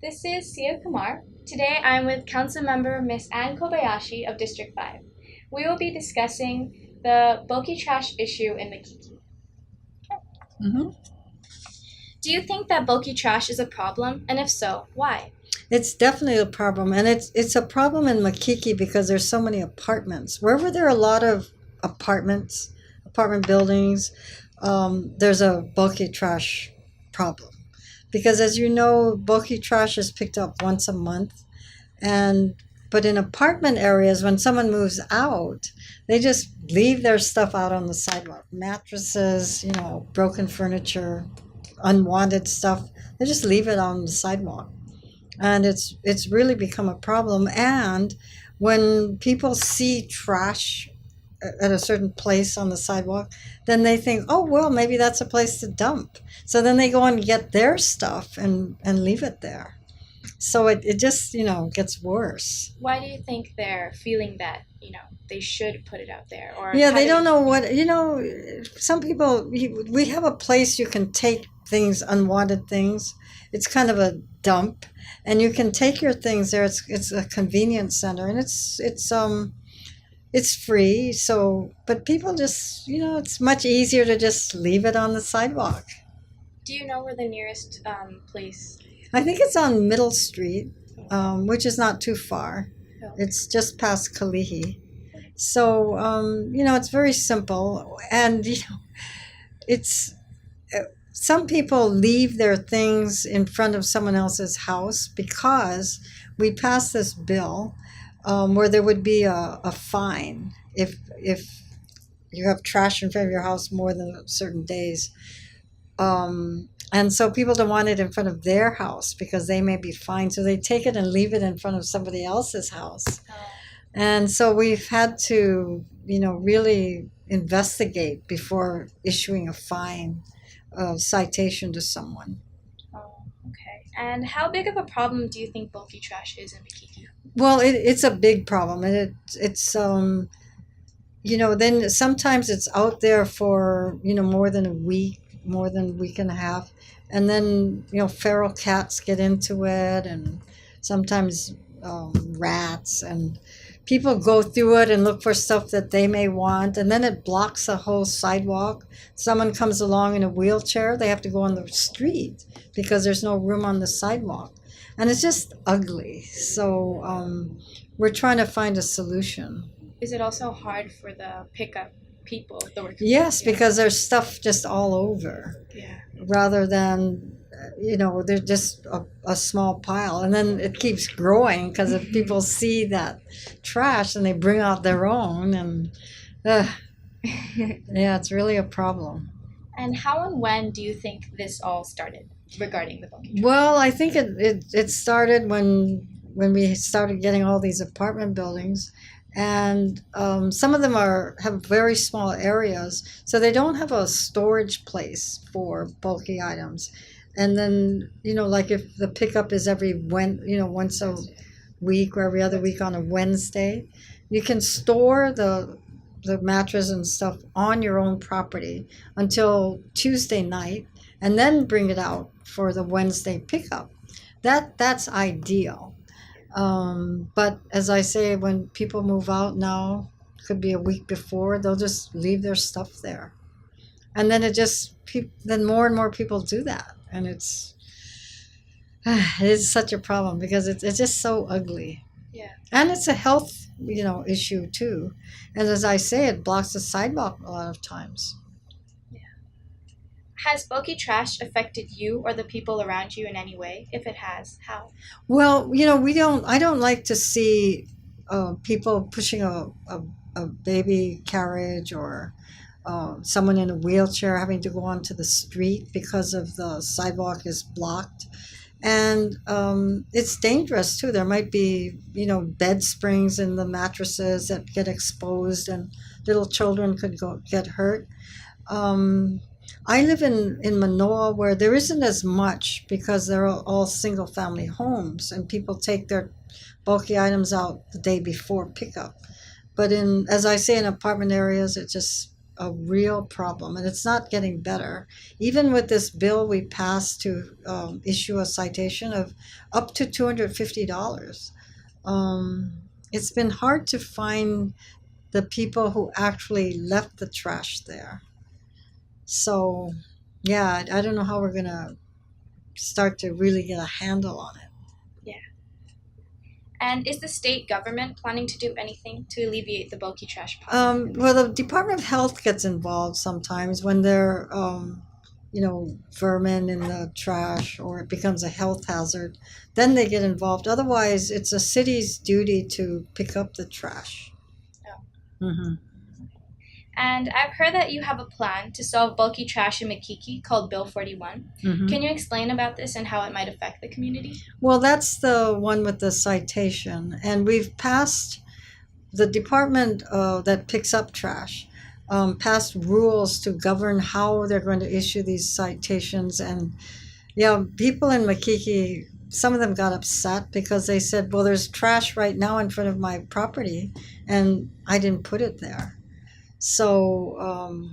This is Siya Kumar. Today I'm with Councilmember Ms. Kobayashi of District 5. We will be discussing the bulky trash issue in Makiki. Mm-hmm. Do you think that bulky trash is a problem? And if so, why? It's definitely a problem, and it's a problem in Makiki because there's so many apartments. Wherever there are a lot of apartment buildings, there's a bulky trash problem. Because as you know, bulky trash is picked up once a month, and but in apartment areas, when someone moves out, they just leave their stuff out on the sidewalk. Mattresses, broken furniture, unwanted stuff. They just leave it on the sidewalk, and it's really become a problem. And when people see trash at a certain place on the sidewalk, then they think, oh well, maybe that's a place to dump. So then they go and get their stuff and leave it there. So it just gets worse. Why do you think they're feeling that, they should put it out there? Or Yeah, they don't know what, some people, we have a place you can take things, unwanted things. It's kind of a dump, and you can take your things there. It's a convenience center, and it's free. So, but people just, it's much easier to just leave it on the sidewalk. Do you know where the nearest place? I think it's on Middle Street, which is not too far. Oh. It's just past Kalihi. So, it's very simple. And, it's some people leave their things in front of someone else's house because we passed this bill where there would be a fine if you have trash in front of your house more than certain days. And so people don't want it in front of their house because they may be fined. So they take it and leave it in front of somebody else's house. Oh. And so we've had to, really investigate before issuing a fine, citation to someone. Oh, okay. And how big of a problem do you think bulky trash is in Makiki? Well, it's a big problem. And it's then sometimes it's out there for, more than a week, more than a week and a half. And then, feral cats get into it, and sometimes rats, and people go through it and look for stuff that they may want, and then it blocks the whole sidewalk. Someone comes along in a wheelchair, they have to go on the street because there's no room on the sidewalk. And it's just ugly. So we're trying to find a solution. Is it also hard for the pickup people? Yes, because there's stuff just all over. Yeah. Rather than, they're just a small pile. And then it keeps growing because if people see that trash and they bring out their own, and yeah, it's really a problem. And how and when do you think this all started regarding the bulky trash? Well, I think it started when we started getting all these apartment buildings. And some of them have very small areas, so they don't have a storage place for bulky items. And then, like if the pickup is once a week or every other week on a Wednesday, you can store the mattress and stuff on your own property until Tuesday night, and then bring it out for the Wednesday pickup. That's ideal. But as I say, when people move out now, could be a week before, they'll just leave their stuff there. And then then more and more people do that. And it is such a problem because it's just so ugly. Yeah. And it's a health, issue too. And as I say, it blocks the sidewalk a lot of times. Has bulky trash affected you or the people around you in any way? If it has, how? Well, I don't like to see people pushing a baby carriage, or someone in a wheelchair having to go onto the street because of the sidewalk is blocked. And it's dangerous too. There might be, bed springs in the mattresses that get exposed, and little children could get hurt. I live in Manoa, where there isn't as much because they're all single family homes, and people take their bulky items out the day before pickup. But as I say, in apartment areas, a real problem, and it's not getting better. Even with this bill we passed to issue a citation of up to $250, it's been hard to find the people who actually left the trash there. So, yeah, I don't know how we're going to start to really get a handle on it. And is the state government planning to do anything to alleviate the bulky trash problem? Well, the Department of Health gets involved sometimes when there, vermin in the trash or it becomes a health hazard. Then they get involved. Otherwise, it's a city's duty to pick up the trash. Oh. Mm-hmm. And I've heard that you have a plan to solve bulky trash in Makiki called Bill 41. Mm-hmm. Can you explain about this and how it might affect the community? Well, that's the one with the citation. And we've passed, the department that picks up trash, passed rules to govern how they're going to issue these citations. And, people in Makiki, some of them got upset because they said, well, there's trash right now in front of my property, and I didn't put it there. So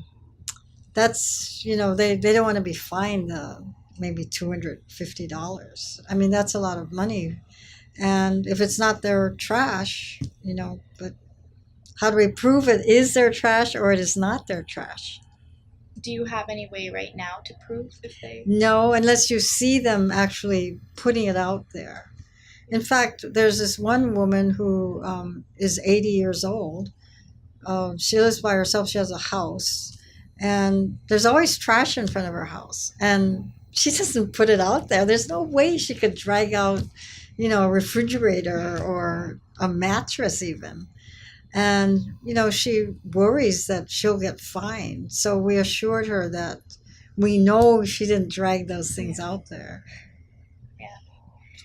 that's, they don't want to be fined maybe $250. I mean, that's a lot of money. And if it's not their trash, but how do we prove it is their trash or it is not their trash? Do you have any way right now to prove if they... No, unless you see them actually putting it out there. In fact, there's this one woman who is 80 years old. She lives by herself. She has a house, and there's always trash in front of her house, and she doesn't put it out there. There's no way she could drag out, a refrigerator or a mattress even. And, she worries that she'll get fined. So we assured her that we know she didn't drag those things out there.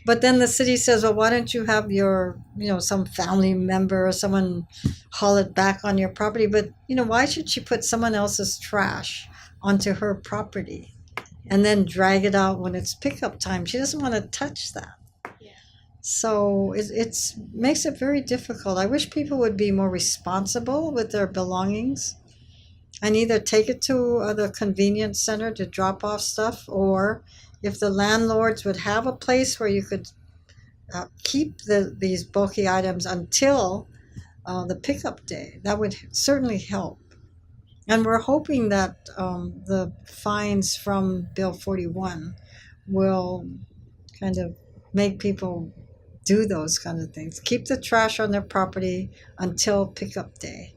But then the city says, well, why don't you have your, some family member or someone haul it back on your property? But, why should she put someone else's trash onto her property and then drag it out when it's pickup time? She doesn't want to touch that. Yeah. So it makes it very difficult. I wish people would be more responsible with their belongings and either take it to the convenience center to drop off stuff, or if the landlords would have a place where you could keep these bulky items until the pickup day, that would certainly help. And we're hoping that the fines from Bill 41 will kind of make people do those kind of things. Keep the trash on their property until pickup day.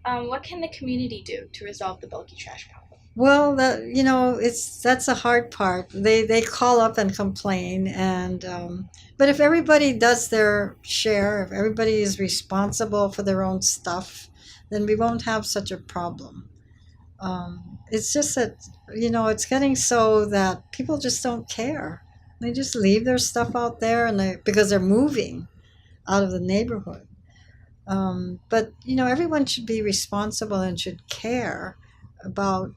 What can the community do to resolve the bulky trash problem? Well, that's a hard part. They call up and complain, and but if everybody does their share, if everybody is responsible for their own stuff, then we won't have such a problem. It's just that it's getting so that people just don't care. They just leave their stuff out there, and because they're moving out of the neighborhood. But everyone should be responsible and should care about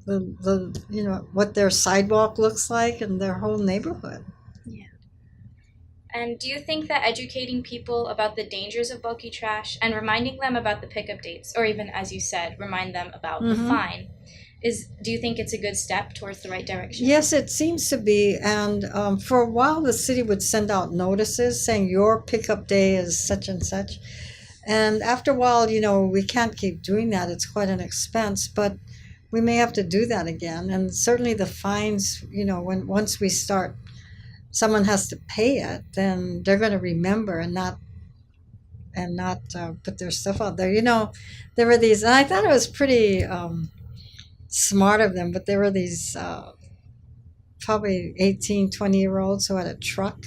the what their sidewalk looks like and their whole neighborhood. Yeah. And do you think that educating people about the dangers of bulky trash and reminding them about the pickup dates, or even, as you said, remind them about the fine, do you think it's a good step towards the right direction? Yes, it seems to be. And for a while, the city would send out notices saying your pickup day is such and such. And after a while, we can't keep doing that. It's quite an expense, but we may have to do that again. And certainly the fines, once we start, someone has to pay it, then they're going to remember and not put their stuff out there. There were these, and I thought it was pretty smart of them, but there were these probably 18, 20-year-olds who had a truck,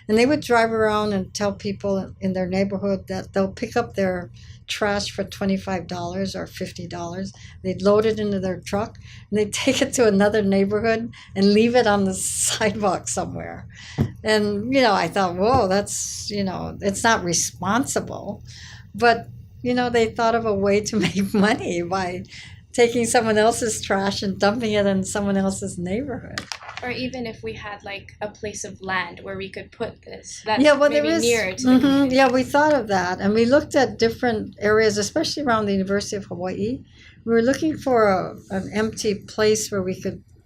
and they would drive around and tell people in their neighborhood that they'll pick up their trash for $25 or $50. They'd load it into their truck and they'd take it to another neighborhood and leave it on the sidewalk somewhere. And I thought, whoa, that's it's not responsible, but they thought of a way to make money by taking someone else's trash and dumping it in someone else's neighborhood. Or even if we had like a place of land where we could put this, that's Yeah, well, maybe there is. nearer to the community. Yeah, we thought of that, and we looked at different areas, especially around the University of Hawaii. We were looking for an empty place where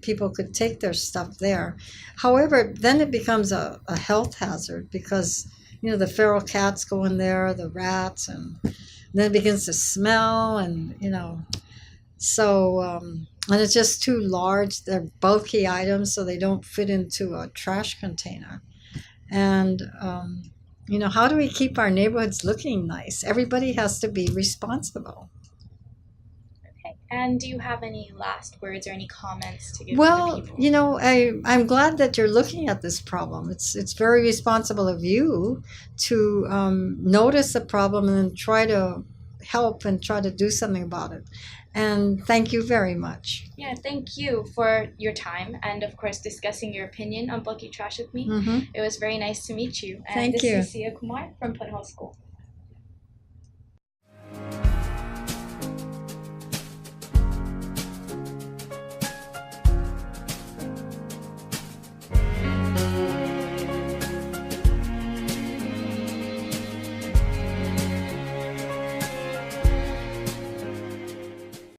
people could take their stuff there. However, then it becomes a health hazard because the feral cats go in there, the rats, and then it begins to smell, and so and it's just too large. They're bulky items, so they don't fit into a trash container. And how do we keep our neighborhoods looking nice? Everybody has to be responsible. Okay. And do you have any last words or any comments to give to Well, the people? I'm glad that you're looking at this problem. It's very responsible of you to notice the problem and then try to help and try to do something about it. And thank you very much. Yeah, thank you for your time and, of course, discussing your opinion on bulky trash with me. Mm-hmm. It was very nice to meet you. And Thank this you. is Siya Kumar from Punahou School.